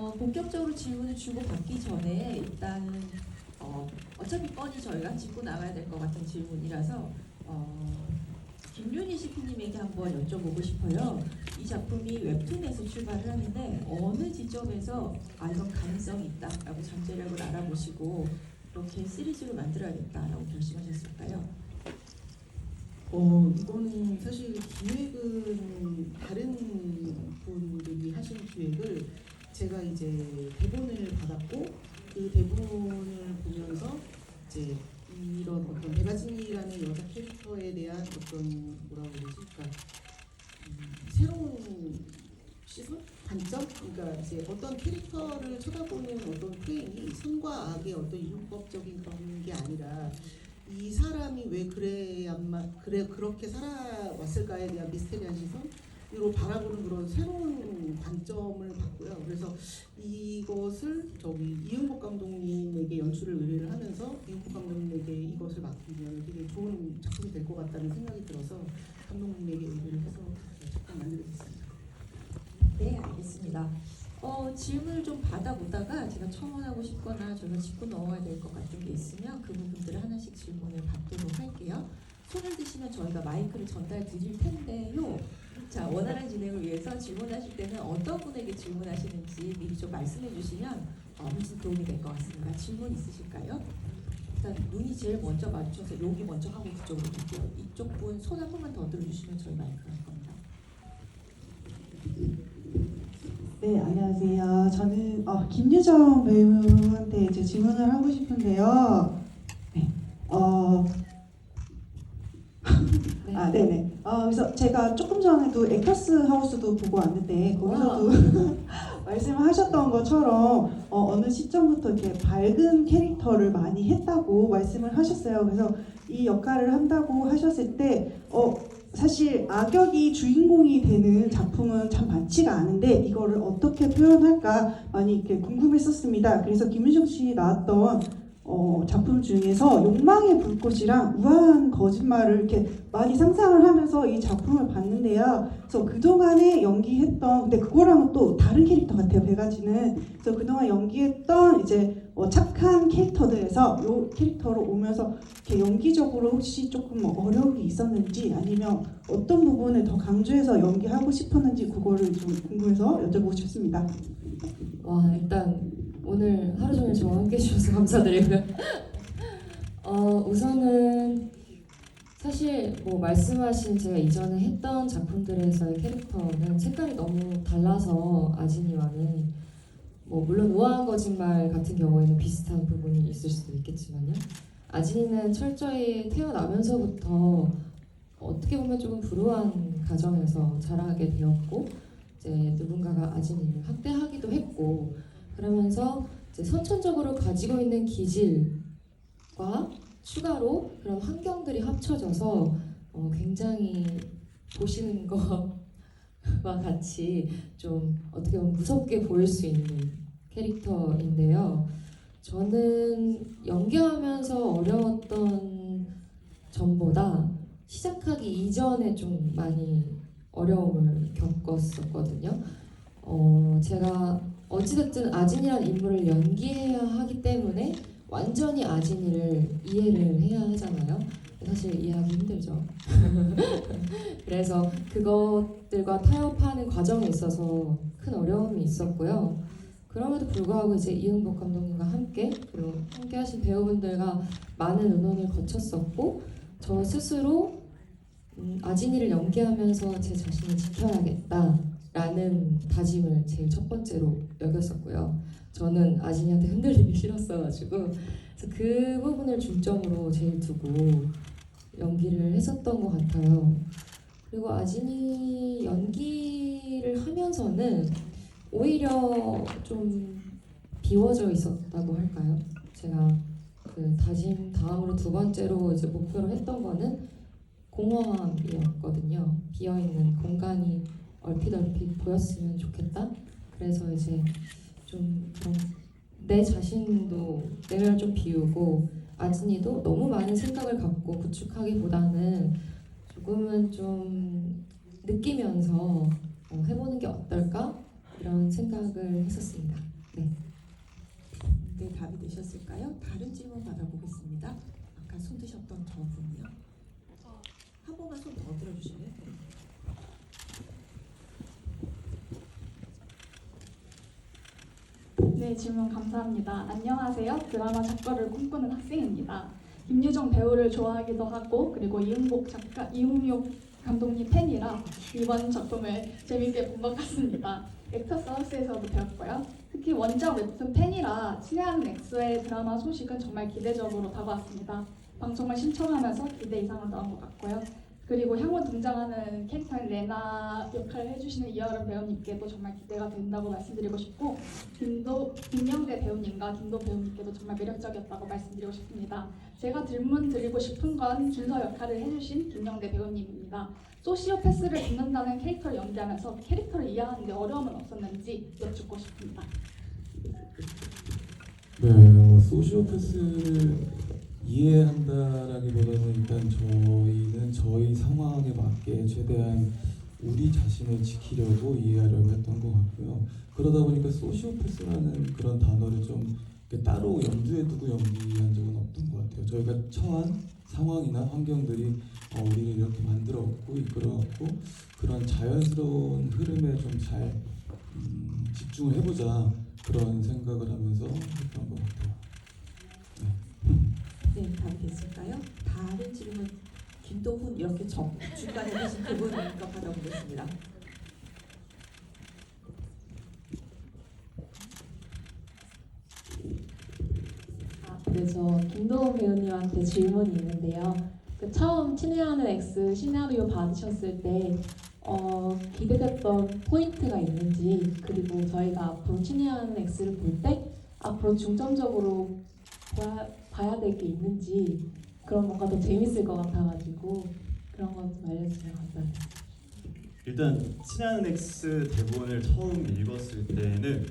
본격적으로 질문을 주고받기 전에 일단은 어차피 뻔히 저희가 짚고 나가야 될 것 같은 질문이라서 김윤희 CP님에게 한번 여쭤보고 싶어요. 이 작품이 웹툰에서 출발을 하는데 어느 지점에서 이건 가능성이 있다라고 잠재력을 알아보시고 이렇게 시리즈로 만들어야겠다라고 결심하셨을까요? 이거는 사실 기획은 다른 분들이 하신 기획을 제가 이제 대본을 받았고 그 대본을 보면서 이제 이런 어떤 배가진이라는 여자 캐릭터에 대한 어떤 뭐라고 그러지? 그러니까 새로운 시선? 관점? 그러니까 이제 어떤 캐릭터를 쳐다보는 어떤 프레임이 선과 악의 어떤 이율법적인 그런 게 아니라 이 사람이 왜 그렇게 살아왔을까에 대한 미스테리한 시선으로 바라보는 그런 새로운 관점을 봤고요. 그래서 이것을 이응복 감독님에게 연출을 의뢰를 하면서 이응복 감독님에게 이것을 맡기면 되게 좋은 작품이 될 것 같다는 생각이 들어서 감독님에게 의뢰를 해서 작품 만들게 됐습니다. 네, 알겠습니다. 질문을 좀 받아보다가 제가 첨언하고 싶거나 저희가 짚고 넘어가야 될 것 같은 게 있으면 그 부분들을 하나씩 질문을 받도록 할게요. 손을 드시면 저희가 마이크를 전달 드릴 텐데요. 자, 원활한 진행을 위해서 질문하실 때는 어떤 분에게 질문하시는지 미리 좀 말씀해 주시면 훨씬 도움이 될 것 같습니다. 질문 있으실까요? 일단 눈이 제일 먼저 마주쳐서 여기 먼저 하고 그쪽으로 갈게요. 이쪽 분 손 한 번만 더 들어주시면 저희 마이크 할 겁니다. 네, 안녕하세요. 저는 김유정 배우한테 이제 질문을 하고 싶은데요. 네, 네. 네네. 그래서 제가 조금 전에도 액터스 하우스도 보고 왔는데 거기서도 말씀을 하셨던 것처럼 어느 시점부터 이렇게 밝은 캐릭터를 많이 했다고 말씀을 하셨어요. 그래서 이 역할을 한다고 하셨을 때 사실 악역이 주인공이 되는 작품은 참 많지가 않은데 이거를 어떻게 표현할까 많이 이렇게 궁금했었습니다. 그래서 김유정 씨 나왔던 작품 중에서 욕망의 불꽃이랑 우아한 거짓말을 이렇게 많이 상상을 하면서 이 작품을 봤는데요. 그래서 그동안에 연기했던 근데 그거랑은 또 다른 캐릭터 같아요. 배가지는. 그래서 그동안 연기했던 이제 착한 캐릭터들에서 이 캐릭터로 오면서 이렇게 연기적으로 혹시 조금 어려움이 있었는지 아니면 어떤 부분을 더 강조해서 연기하고 싶었는지 그거를 좀 궁금해서 여쭤보고 싶습니다. 와, 일단 오늘 하루 종일 저와 함께 해주셔서 감사드리고요. 우선은 사실 뭐 말씀하신 제가 이전에 했던 작품들에서의 캐릭터는 색깔이 너무 달라서 아진이와는 뭐 물론 우아한 거짓말 같은 경우에는 비슷한 부분이 있을 수도 있겠지만요. 아진이는 철저히 태어나면서부터 어떻게 보면 조금 불우한 가정에서 자라게 되었고 이제 누군가가 아진이를 학대하기도 했고 그러면서 이제 선천적으로 가지고 있는 기질과 추가로 그런 환경들이 합쳐져서 굉장히 보시는 것과 같이 좀 어떻게 보면 무섭게 보일 수 있는 캐릭터인데요. 저는 연기하면서 어려웠던 점보다 시작하기 이전에 좀 많이 어려움을 겪었었거든요. 제가 어찌됐든 아진이라는 인물을 연기해야 하기 때문에 완전히 아진이를 이해를 해야 하잖아요. 사실 이해하기 힘들죠. 그래서 그것들과 타협하는 과정에 있어서 큰 어려움이 있었고요. 그럼에도 불구하고 이제 이응복 감독님과 함께 그리고 함께 하신 배우분들과 많은 의논을 거쳤었고 저 스스로 아진이를 연기하면서 제 자신을 지켜야겠다라는 다짐을 제일 첫 번째로 여겼었고요. 저는 아진이한테 흔들리기 싫었어가지고 그래서 그 부분을 중점으로 제일 두고 연기를 했었던 것 같아요. 그리고 아진이 연기를 하면서는 오히려 좀 비워져 있었다고 할까요? 제가 그 다짐 다음으로 두 번째로 이제 목표로 했던 거는 공허함이었거든요. 비어있는 공간이 얼핏 보였으면 좋겠다. 그래서 이제 좀 내 자신도 내면을 좀 비우고 아진이도 너무 많은 생각을 갖고 구축하기보다는 조금은 좀 느끼면서 해보는 게 어떨까? 그런 생각을 했었습니다. 네. 네, 답이 되셨을까요? 다른 질문 받아보겠습니다. 아까 손 드셨던 저분이요. 한 번만 손 더 들어주실래요? 네, 질문 감사합니다. 안녕하세요. 드라마 작가를 꿈꾸는 학생입니다. 김유정 배우를 좋아하기도 하고 그리고 이응복 감독님 팬이라 이번 작품을 재밌게 본 것 같습니다. 액터스 하우스에서도 배웠고요. 특히 원작 웹툰 팬이라 친애하는 엑스의 드라마 소식은 정말 기대적으로 다가왔습니다. 방송을 신청하면서 기대 이상으로 나온 것 같고요. 그리고 향후 등장하는 캐릭터인 레나 역할을 해주시는 이여름 배우님께도 정말 기대가 된다고 말씀드리고 싶고 김영대 배우님과 김도 배우님께도 정말 매력적이었다고 말씀드리고 싶습니다. 제가 질문 드리고 싶은 건 준서 역할을 해주신 김영대 배우님입니다. 소시오패스를 듣는다는 캐릭터를 연기하면서 캐릭터를 이해하는데 어려움은 없었는지 여쭙고 싶습니다. 네, 소시오패스를 이해한다라기보다는 일단 저희는 저희 상황에 맞게 최대한 우리 자신을 지키려고 이해하려고 했던 것 같고요. 그러다 보니까 소시오패스라는 그런 단어를 좀 이렇게 따로 염두에 두고 연기한 적은 없던 것 같아요. 저희가 처한 상황이나 환경들이 우리를 이렇게 만들어왔고 이끌어왔고 그런 자연스러운 흐름에 좀 잘 집중을 해보자 그런 생각을 하면서 했던 것 같아요. 네, 답이 됐을까요? 다른 질문 김도훈 이렇게 중간에 계신 그분부터 받아보겠습니다. 네, 저 김도훈 배우님한테 질문이 있는데요. 그 처음 친애하는 X 시나리오 받으셨을 때 기대됐던 포인트가 있는지 그리고 저희가 앞으로 친애하는 X를 볼 때 앞으로 중점적으로 봐야 될 게 있는지 그런 뭔가 더 재밌을 것 같아가지고 그런 것 좀 알려주시면 감사합니다. 일단 친한 X 대본을 처음 읽었을 때는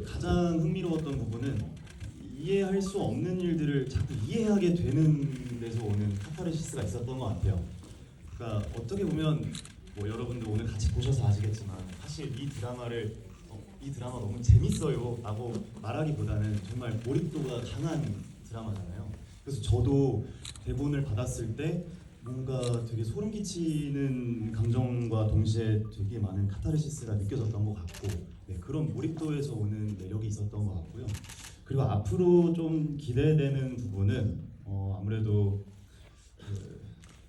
가장 흥미로웠던 부분은 이해할 수 없는 일들을 자꾸 이해하게 되는 데서 오는 카타르시스가 있었던 것 같아요. 그러니까 어떻게 보면 뭐 여러분들 오늘 같이 보셔서 아시겠지만 사실 이 드라마 너무 재밌어요 라고 말하기보다는 정말 몰입도가 강한 드라마잖아요. 그래서 저도 대본을 받았을 때 뭔가 되게 소름 끼치는 감정과 동시에 되게 많은 카타르시스가 느껴졌던 것 같고 그런 몰입도에서 오는 매력이 있었던 것 같고요. 그리고 앞으로 좀 기대되는 부분은 아무래도 그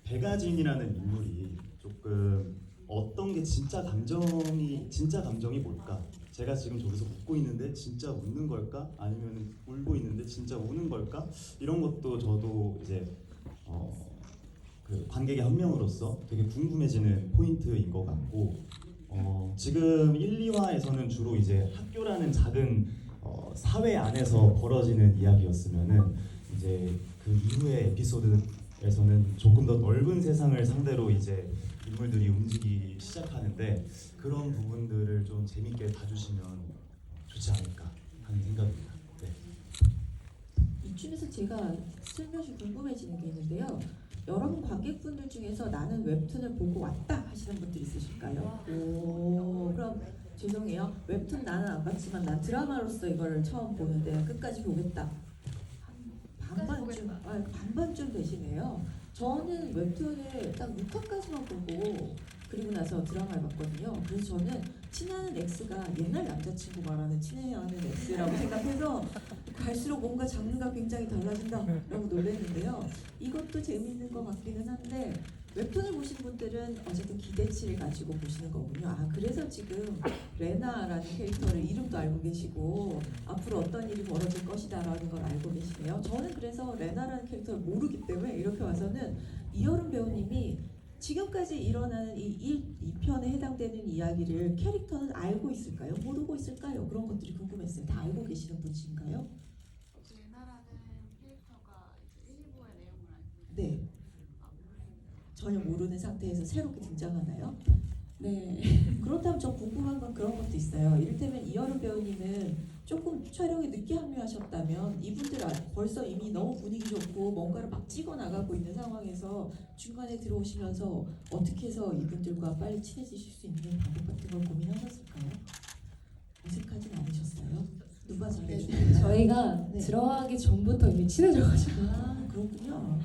배가진이라는 인물이 조금 어떤 게 진짜 감정이 뭘까? 제가 지금 저기서 웃고 있는데 진짜 웃는 걸까? 아니면 울고 있는데 진짜 우는 걸까? 이런 것도 저도 이제 그 관객의 한 명으로서 되게 궁금해지는 포인트인 것 같고 지금 1, 2화에서는 주로 이제 학교라는 작은 사회 안에서 벌어지는 이야기였으면은 이제 그 이후의 에피소드에서는 조금 더 넓은 세상을 상대로 이제 인물들이 움직이기 시작하는데 그런 부분들을 좀 재밌게 봐주시면 좋지 않을까 하는 생각입니다. 네. 이쯤에서 제가 슬며시 궁금해지는 게 있는데요. 여러분 관객분들 중에서 나는 웹툰을 보고 왔다 하시는 분들 있으실까요? 오, 그럼 죄송해요. 웹툰 나는 안 봤지만 난 드라마로서 이거를 처음 보는데 끝까지 보겠다. 반반쯤 되시네요. 저는 웹툰을 딱 6화까지만 보고 그리고 나서 드라마를 봤거든요. 그래서 저는 친애하는 X가 옛날 남자친구 말하는 친애하는 X라고 생각해서 갈수록 뭔가 장르가 굉장히 달라진다라고 놀랐는데요. 이것도 재미있는 것 같기는 한데 웹툰을 보신 분들은 어쨌든 기대치를 가지고 보시는 거군요. 아, 그래서 지금 레나라는 캐릭터를 이름도 알고 계시고 앞으로 어떤 일이 벌어질 것이다라는 걸 알고 계시네요. 저는 그래서 레나라는 캐릭터를 모르기 때문에 이렇게 와서는 이여름 배우님이 지금까지 일어나는 이 2편에 해당되는 이야기를 캐릭터는 알고 있을까요? 모르고 있을까요? 그런 것들이 궁금했어요. 다 알고 계시는 분이신가요? 레나라는 캐릭터가 이제 1, 2부의 내용을 알고 네. 전혀 모르는 상태에서 새롭게 등장하나요? 네. 그렇다면 저 궁금한 건 그런 것도 있어요. 이를테면 이여름 배우님은 조금 촬영에 늦게 합류하셨다면 이분들 벌써 이미 너무 분위기 좋고 뭔가를 막 찍어 나가고 있는 상황에서 중간에 들어오시면서 어떻게 해서 이분들과 빨리 친해지실 수 있는 방법 같은 걸 고민하셨을까요? 어색하진 않으셨어요? 누가 잘해주나요? 저희가 네. 들어가기 전부터 이미 친해져가지고 아 그렇군요.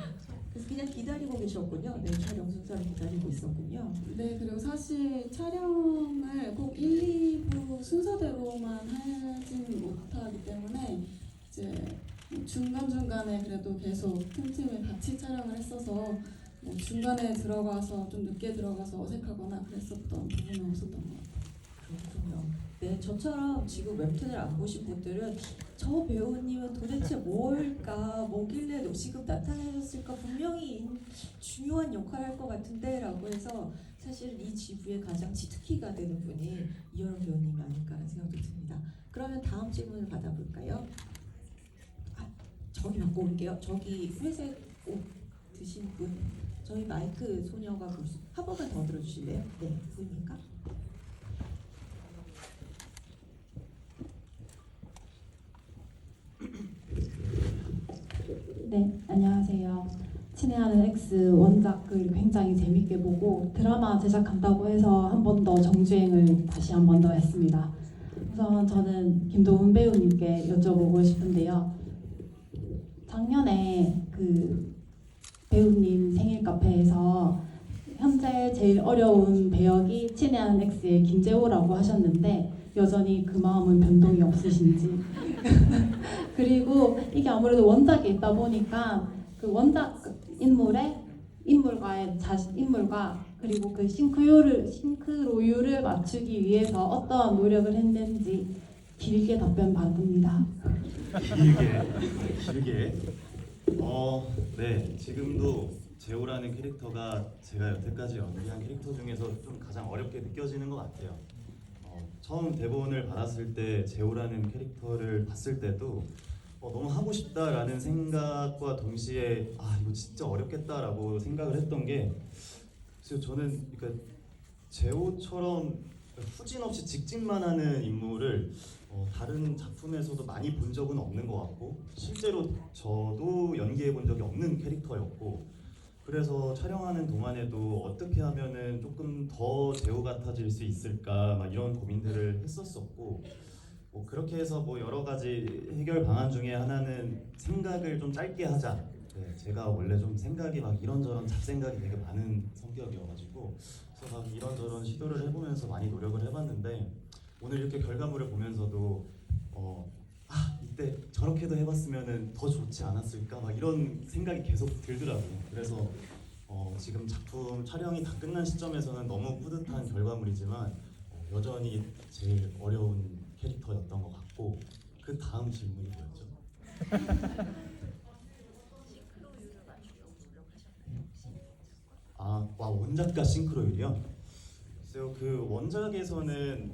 그래서 그냥 기다리고 계셨군요. 네, 촬영 순서를 기다리고 있었군요. 네, 그리고 사실 촬영을 꼭 1, 2부 순서대로만 하지는 못하기 때문에 이제 중간중간에 그래도 계속 틈틈이 같이 촬영을 했어서 뭐 중간에 들어가서 좀 늦게 들어가서 어색하거나 그랬었던 부분은 없었던 것 같아요. 그렇군요. 네, 저처럼 지금 웹툰을 안 보신 분들은 저 배우님은 도대체 뭘까, 뭐길래 지금 나타나셨을까, 분명히 중요한 역할을 할 것 같은데 라고 해서 사실 이 지부의 가장 치트키가 되는 분이 이여름 배우님이 아닐까라는 생각도 듭니다. 그러면 다음 질문을 받아볼까요? 저기 갖고 올게요. 저기 회색 옷 드신 분, 저희 마이크 소녀가 한 번만 더 들어주실래요? 네, 보입니까? 네, 안녕하세요. 친애하는 X 원작을 굉장히 재밌게 보고 드라마 제작한다고 해서 한 번 더 정주행을 다시 한 번 더 했습니다. 우선 저는 김도훈 배우님께 여쭤보고 싶은데요. 작년에 그 배우님 생일 카페에서 현재 제일 어려운 배역이 친애하는 X의 김재호라고 하셨는데 여전히 그 마음은 변동이 없으신지 그리고 이게 아무래도 원작에 있다 보니까 그 원작 인물과 그리고 그 싱크로율을 맞추기 위해서 어떠한 노력을 했는지 길게 답변 받습니다. 길게. 네, 지금도 재호라는 캐릭터가 제가 여태까지 연기한 캐릭터 중에서 좀 가장 어렵게 느껴지는 것 같아요. 처음 대본을 받았을 때 재호라는 캐릭터를 봤을 때도 너무 하고 싶다라는 생각과 동시에 이거 진짜 어렵겠다라고 생각을 했던 게, 그래서 저는 그러니까 재호처럼 후진 없이 직진만 하는 인물을 다른 작품에서도 많이 본 적은 없는 것 같고, 실제로 저도 연기해 본 적이 없는 캐릭터였고, 그래서 촬영하는 동안에도 어떻게 하면은 조금 더 재호 같아질 수 있을까 막 이런 고민들을 했었었고, 그렇게 해서 여러 가지 해결 방안 중에 하나는 생각을 좀 짧게 하자. 네, 제가 원래 좀 생각이 막 이런저런 잡생각이 되게 많은 성격이어가지고 그래서 막 이런저런 시도를 해보면서 많이 노력을 해봤는데, 오늘 이렇게 결과물을 보면서도 이때 저렇게도 해봤으면은 더 좋지 않았을까 막 이런 생각이 계속 들더라고요. 그래서 지금 작품 촬영이 다 끝난 시점에서는 너무 뿌듯한 결과물이지만 여전히 제일 어려운 캐릭터였던 것 같고, 그 다음 질문이 뭐였죠? 원작과 싱크로율이요? 글쎄요, 그 원작에서는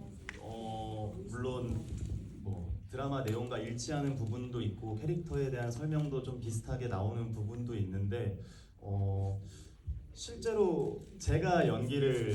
물론 드라마 내용과 일치하는 부분도 있고 캐릭터에 대한 설명도 좀 비슷하게 나오는 부분도 있는데 실제로 제가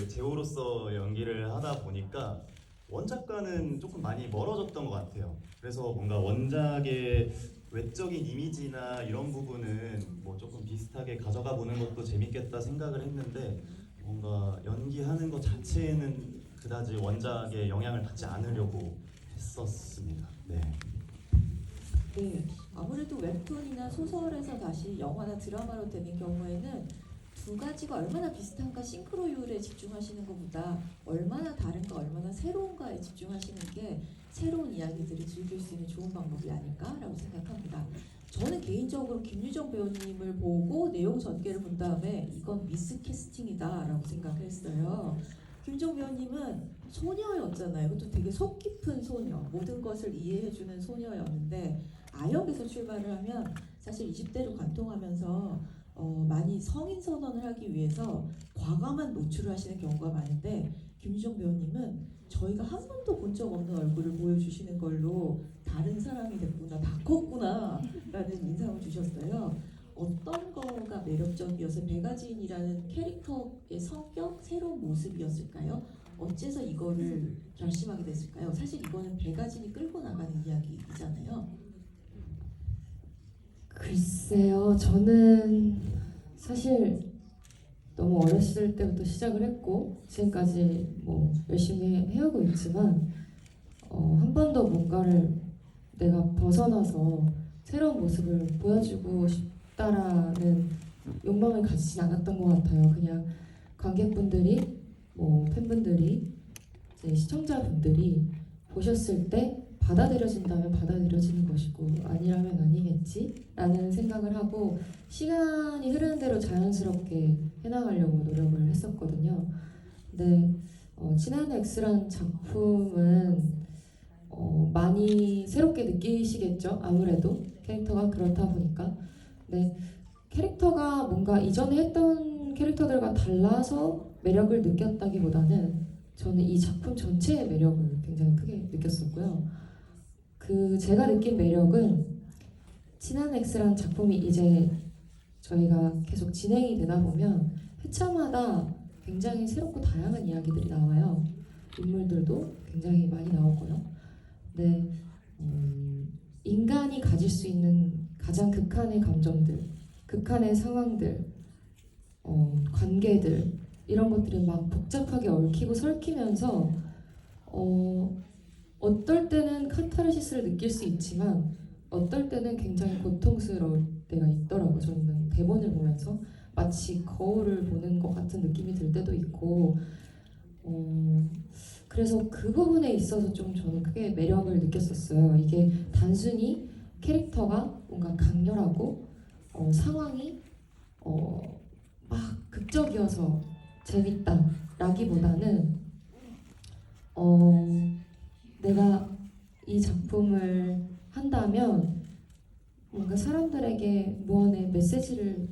재호로서 연기를 하다 보니까 원작과는 조금 많이 멀어졌던 것 같아요. 그래서 뭔가 원작의 외적인 이미지나 이런 부분은 조금 비슷하게 가져가 보는 것도 재밌겠다 생각을 했는데, 뭔가 연기하는 것 자체는 그다지 원작에 영향을 받지 않으려고 했었습니다. 네. 네, 아무래도 웹툰이나 소설에서 다시 영화나 드라마로 되는 경우에는 두 가지가 얼마나 비슷한가, 싱크로율에 집중하시는 것보다 얼마나 다른가, 얼마나 새로운가에 집중하시는 게 새로운 이야기들을 즐길 수 있는 좋은 방법이 아닐까라고 생각합니다. 저는 개인적으로 김유정 배우님을 보고 내용 전개를 본 다음에 이건 미스캐스팅이다라고 생각을 했어요. 김유정 배우님은 소녀였잖아요. 그것도 되게 속 깊은 소녀, 모든 것을 이해해주는 소녀였는데 아역에서 출발을 하면 사실 20대로 관통하면서 많이 성인 선언을 하기 위해서 과감한 노출을 하시는 경우가 많은데, 김유정 배우님은 저희가 한 번도 본 적 없는 얼굴을 보여주시는 걸로 다른 사람이 됐구나, 다 컸구나 라는 인상을 주셨어요. 어떤 거가 매력적이어서 배가지인이라는 캐릭터의 성격, 새로운 모습이었을까요? 어째서 이거를 결심하게 됐을까요? 사실 이거는 배가진이 끌고 나가는 이야기이잖아요. 글쎄요, 저는 사실 너무 어렸을 때부터 시작을 했고 지금까지 뭐 열심히 해오고 있지만 한 번도 뭔가를 내가 벗어나서 새로운 모습을 보여주고 싶다라는 욕망을 가지진 않았던 것 같아요. 그냥 관객분들이, 뭐 팬분들이, 이제 시청자분들이 보셨을 때 받아들여진다면 받아들여지는 것이고 아니라면 아니겠지라는 생각을 하고 시간이 흐르는 대로 자연스럽게 해나가려고 노력을 했었거든요. 근데 친한 X란 작품은 많이 새롭게 느끼시겠죠. 아무래도 캐릭터가 그렇다 보니까. 근데 캐릭터가 뭔가 이전에 했던 캐릭터들과 달라서 매력을 느꼈다기보다는 저는 이 작품 전체의 매력을 굉장히 크게 느꼈었고요. 제가 느낀 매력은 친한 X라는 작품이 이제 저희가 계속 진행이 되다 보면 회차마다 굉장히 새롭고 다양한 이야기들이 나와요. 인물들도 굉장히 많이 나오고요. 근데 인간이 가질 수 있는 가장 극한의 감정들, 극한의 상황들, 관계들 이런 것들이 막 복잡하게 얽히고 설키면서 어떨 때는 카타르시스를 느낄 수 있지만 어떨 때는 굉장히 고통스러울 때가 있더라고요. 저는 대본을 보면서 마치 거울을 보는 것 같은 느낌이 들 때도 있고 그래서 그 부분에 있어서 좀 저는 크게 매력을 느꼈었어요. 이게 단순히 캐릭터가 뭔가 강렬하고 상황이 막 극적이어서 재밌다라기보다는 내가 이 작품을 한다면 뭔가 사람들에게 무언의 메시지를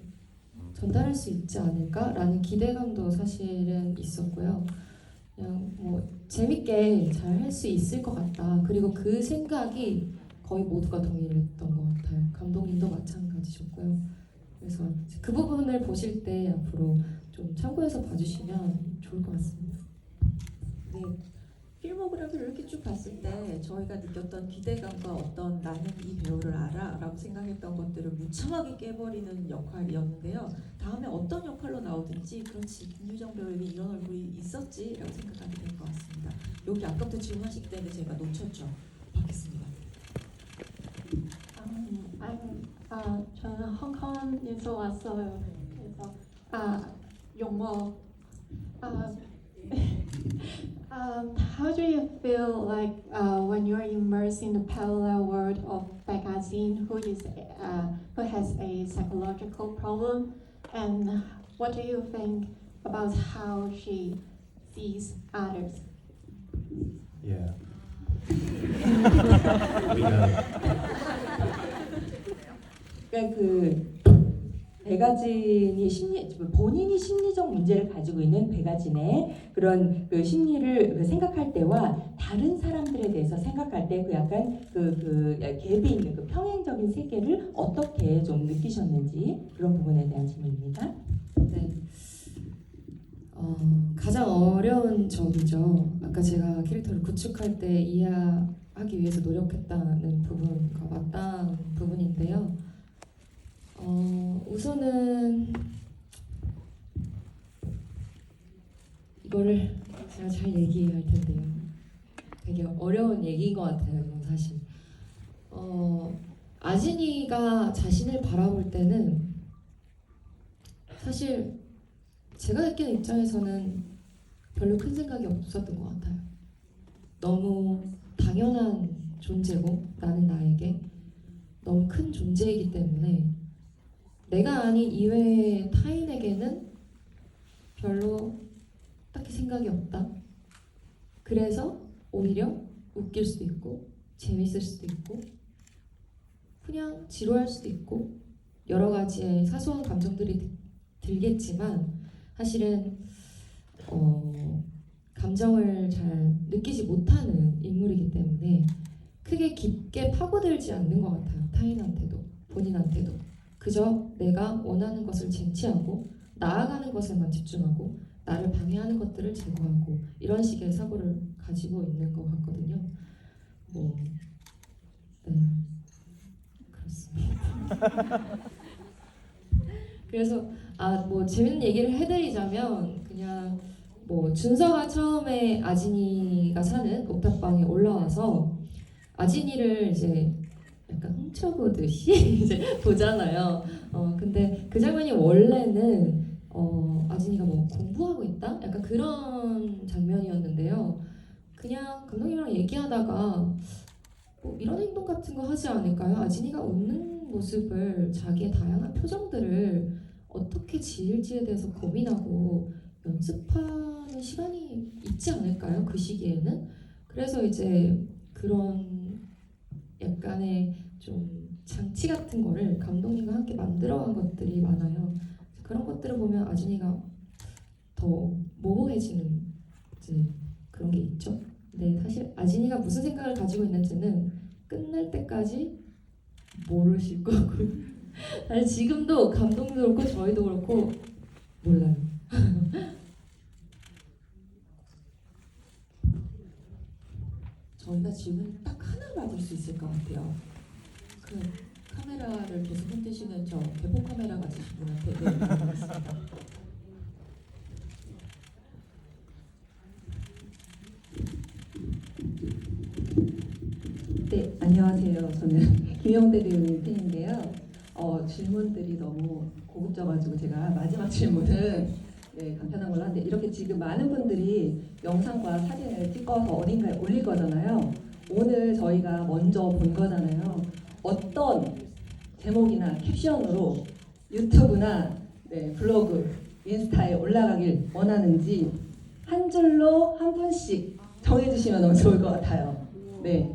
전달할 수 있지 않을까라는 기대감도 사실은 있었고요. 그냥 뭐 재밌게 잘 할 수 있을 것 같다. 그리고 그 생각이 거의 모두가 동일했던 것 같아요. 감독님도 마찬가지셨고요. 그래서 그 부분을 보실 때 앞으로 좀 참고해서 봐주시면 좋을 것 같습니다. 네, 필모그래피를 이렇게 쭉 봤을 때 저희가 느꼈던 기대감과 어떤 나는 이 배우를 알아 라고 생각했던 것들을 무참하게 깨버리는 역할이었는데요. 다음에 어떤 역할로 나오든지 그렇지 김유정 배우에게 이런 얼굴이 있었지 라고 생각하게 될 것 같습니다. 여기 아까부터 질문하실 때는 제가 놓쳤죠. 받겠습니다. 저는 홍콩에서 왔어요. 그래서 용모. How do you feel like when you're immersed in the parallel world of Baekajin, who has a psychological problem, and what do you think about how she sees others? Yeah. 그러니까 배가진이 본인이 심리적 문제를 가지고 있는 배가진의 그런 그 심리를 생각할 때와 다른 사람들에 대해서 생각할 때 그 약간 그 갭이 있는 그 평행적인 세계를 어떻게 좀 느끼셨는지 그런 부분에 대한 질문입니다. 네. 가장 어려운 점이죠. 아까 제가 캐릭터를 구축할 때 이해하기 위해서 노력했다는 부분과 맞닿은 부분인데요. 우선은 이거를 제가 잘 얘기할 텐데요. 되게 어려운 얘기인 것 같아요, 이건 사실. 아진이가 자신을 바라볼 때는 사실 제가 느끼는 입장에서는 별로 큰 생각이 없었던 것 같아요. 너무 당연한 존재고 나는 나에게 너무 큰 존재이기 때문에 내가 아닌 이외의 타인에게는 별로 딱히 생각이 없다. 그래서 오히려 웃길 수도 있고 재밌을 수도 있고 그냥 지루할 수도 있고 여러 가지의 사소한 감정들이 들겠지만 사실은 감정을 잘 느끼지 못하는 인물이기 때문에 크게 깊게 파고들지 않는 것 같아요. 타인한테도 본인한테도 그저 내가 원하는 것을 쟁취하고 나아가는 것에만 집중하고 나를 방해하는 것들을 제거하고 이런 식의 사고를 가지고 있는 것 같거든요. 네, 그렇습니다. 그래서 재밌는 얘기를 해드리자면 그냥 준서가 처음에 아진이가 사는 옥탑방에 올라와서 아진이를 이제 약간 훔쳐보듯이 이제 보잖아요. 근데 그 장면이 원래는 아진이가 공부하고 있다? 약간 그런 장면이었는데요. 그냥 감독님이랑 얘기하다가 이런 행동 같은 거 하지 않을까요? 아진이가 웃는 모습을 자기의 다양한 표정들을 어떻게 지을지에 대해서 고민하고 연습하는 시간이 있지 않을까요? 그 시기에는. 그래서 이제 그런 약간의 좀 장치 같은 거를 감독님과 함께 만들어간 것들이 많아요. 그런 것들을 보면 아진이가 더 모호해지는 이제 그런 게 있죠. 근데 사실 아진이가 무슨 생각을 가지고 있는지는 끝날 때까지 모르실 거고요. 사실 지금도 감독도 그렇고 저희도 그렇고 몰라요. 저희가 질문 딱 하나 받을 수 있을 것 같아요. 그 카메라를 계속 흔드시는 저 대포 카메라 가지신 분한테 물어보겠습니다. 네, 안녕하세요. 저는 김영대 배우님 팬인데요. 질문들이 너무 고급져가지고 제가 마지막 질문은 간편한 걸로 하는데 이렇게 지금 많은 분들이 영상과 사진을 찍어서 어딘가에 올릴 거잖아요. 오늘 저희가 먼저 본 거잖아요. 어떤 제목이나 캡션으로 유튜브나 블로그, 인스타에 올라가길 원하는지 한 줄로 한 분씩 정해주시면 너무 좋을 것 같아요. 네.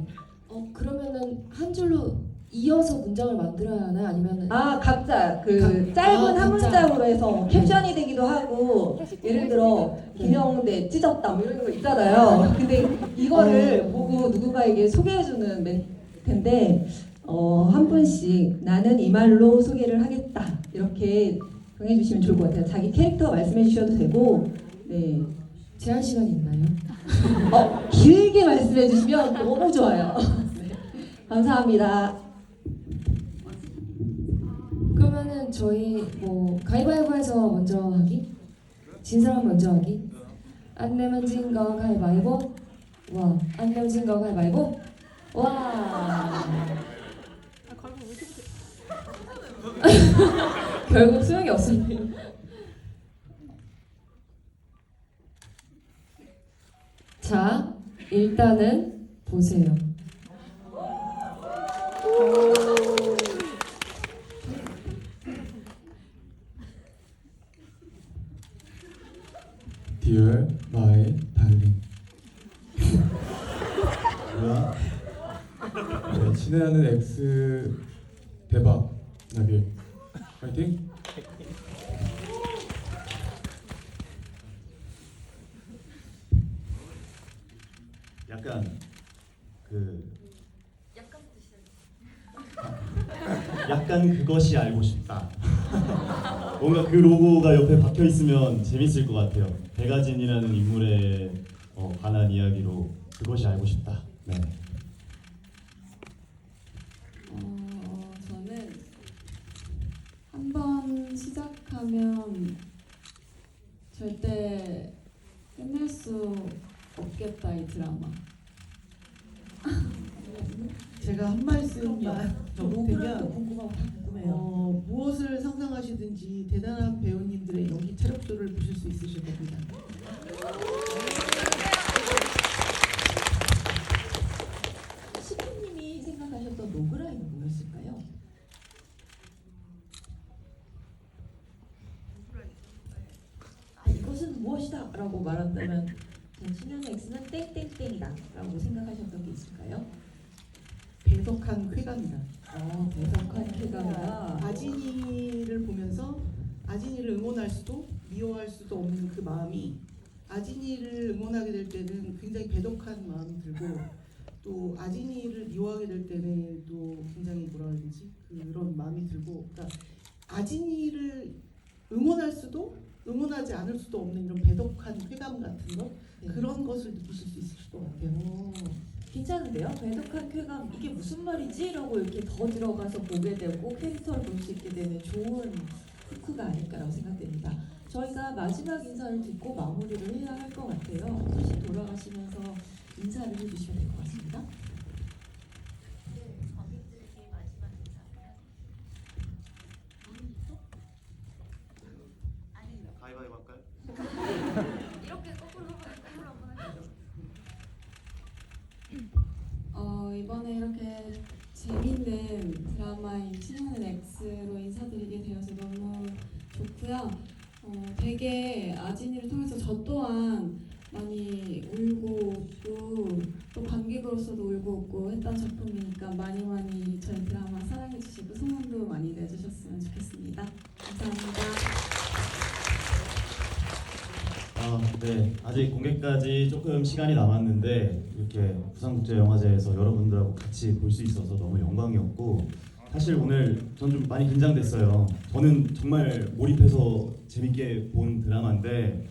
그러면은 한 줄로 이어서 문장을 만들어야 하나요? 아니면은 각자 짧은 한 문장으로 해서 캡션이 되기도 하고 예를 들어 김영대 찢었다 뭐 이런 거 있잖아요. 근데 이거를 보고 누군가에게 소개해주는 멘트인데 한 분씩 나는 이 말로 소개를 하겠다 이렇게 정해주시면 좋을 것 같아요. 자기 캐릭터 말씀해 주셔도 되고 제한 시간이 있나요? 길게 말씀해 주시면 너무 좋아요. 네. 감사합니다. 그러면은 저희 가위바위보해서 먼저 하기? 진 사람 먼저 하기? 안 내면 진 거 가위바위보? 와, 안 내면 진 거 가위바위보? 와. 결국 소용이 없었네요. 자, 일단은 보세요. Dear my darling. 뭐야? 네, 친애하는 X 대박 나길. 파이팅. 약간 그것이 알고 싶다. 뭔가 그 로고가 옆에 박혀 있으면 재밌을 것 같아요. 백아진이라는 인물에 관한 이야기로 그것이 알고 싶다. 네. 저는 한 번 시작하면 절대 끝낼 수 없겠다 이 드라마. 제가 한 말씀만 더 노브라도 보태면 궁금해요. 무엇을 상상하시든지 대단한 배우님들의 연기 체력쇼를 보실 수 있으실 겁니다. 시프님이 생각하셨던 노브라인은 뭐였을까요? 이것은 무엇이다 라고 말한다면 신현의 X는 땡땡땡이다 라고 생각하셨던 게 있을까요? 배덕한 쾌감이다. 배덕한 쾌감이다. 아진이를 보면서 아진이를 응원할 수도 미워할 수도 없는 그 마음이 아진이를 응원하게 될 때는 굉장히 배덕한 마음이 들고 또 아진이를 미워하게 될 때는 또 굉장히 뭐라 그러지 그런 마음이 들고 그러니까 아진이를 응원할 수도 응원하지 않을 수도 없는 이런 배독한 쾌감 같은 것 네. 그런 것을 느끼실 수 있을 것 같아요. 오, 괜찮은데요? 배독한 쾌감 이게 무슨 말이지? 라고 이렇게 더 들어가서 보게 되고 캐릭터를 볼 수 있게 되는 좋은 후크가 아닐까라고 생각됩니다. 저희가 마지막 인사를 듣고 마무리를 해야 할 것 같아요. 다시 돌아가시면서 인사를 해주시면 될 것 같습니다. 가위바위보 할까요? 이번에 이렇게 재밌는 드라마인 친애하는 X로 인사드리게 되어서 너무 좋고요. 되게 아진이를 통해서 저 또한 많이 울고 웃고 또 관객으로서도 울고 웃고 했던 작품이니까 많이 저희 드라마 사랑해주시고 소문도 많이 내주셨으면 좋겠습니다. 감사합니다. 네. 아직 공개까지 조금 시간이 남았는데 이렇게 부산국제영화제에서 여러분들하고 같이 볼 수 있어서 너무 영광이었고 사실 오늘 전 좀 많이 긴장됐어요. 저는 정말 몰입해서 재밌게 본 드라마인데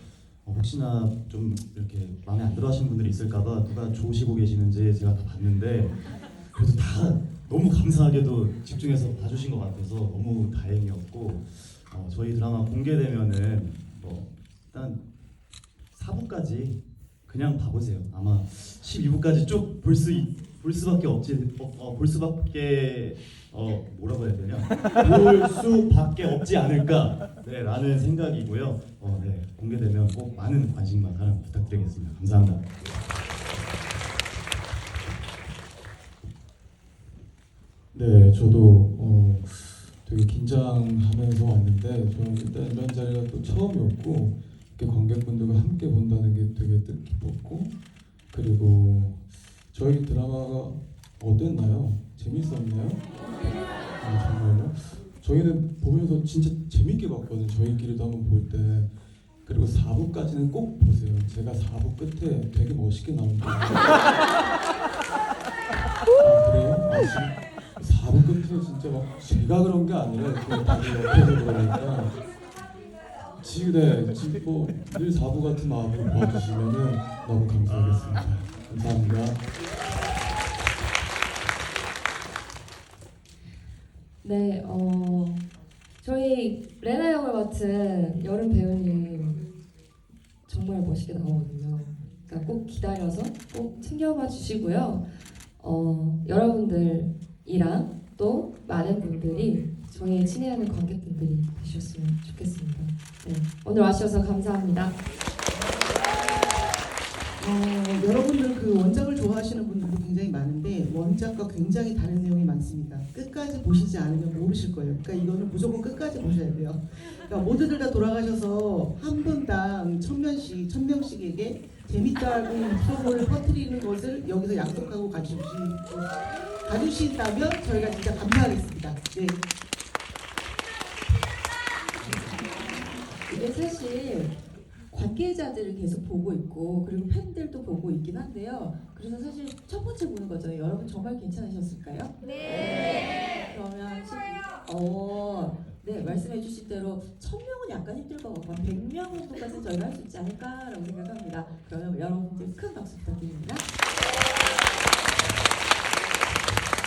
혹시나 좀 이렇게 마음에 안 들어 하시는 분들이 있을까봐 누가 좋으시고 계시는지 제가 다 봤는데 그래도 다 너무 감사하게도 집중해서 봐주신 것 같아서 너무 다행이었고 저희 드라마 공개되면은 일단 4부까지 그냥 봐보세요. 아마 12부까지 쭉 볼 수밖에 없지 않을까 라는 생각이고요. 네, 공개되면 꼭 많은 관심과 사랑 부탁드리겠습니다. 감사합니다. 네, 저도 되게 긴장하면서 왔는데 저는 일단 이런 자리가 또 처음이었고 이렇게 관객분들과 함께 본다는 게 되게 뜻깊었고 그리고 저희 드라마가 어땠나요? 재밌었나요? 정말요? 저희는 보면서 진짜 재밌게 봤거든요. 저희끼리도 한번 볼 때. 그리고 4부까지는 꼭 보세요. 제가 4부 끝에 되게 멋있게 나온거예요. 그래요? 4부 끝에 진짜 막 제가 그런 게 아니라 이렇게 다들 옆에서 그러니까 지금 늘 4부 같은 마음으로 봐주시면은 너무 감사하겠습니다. 감사합니다. 네, 저희 레나 역을 맡은 여름 배우님 정말 멋있게 나오거든요. 그러니까 꼭 기다려서 꼭 챙겨봐 주시고요. 여러분들이랑 또 많은 분들이 저희의 친애하는 관객분들이 되셨으면 좋겠습니다. 네, 오늘 와주셔서 감사합니다. 여러분들 그 원작을 좋아하시는 분들도 굉장히 많은데 원작과 굉장히 다른 내용이 많습니다. 끝까지 보시지 않으면 모르실 거예요. 그러니까 이거는 무조건 끝까지 보셔야 돼요. 그러니까 모두들 다 돌아가셔서 한 분당 1000명씩에게 재밌다고 소문을 퍼뜨리는 것을 여기서 약속하고 가주신다면 저희가 진짜 감사하겠습니다. 네. 이게 사실 관계자들을 계속 보고 있고 그리고 팬들도 보고 있긴 한데요. 그래서 사실 첫 번째 보는 거죠. 여러분 정말 괜찮으셨을까요? 네. 그러면 네, 말씀해 주신 대로 1000명은 약간 힘들 것 같고 100명 정도까지는 저희가 할 수 있지 않을까라고 생각합니다. 그러면 여러분들 큰 박수 부탁드립니다.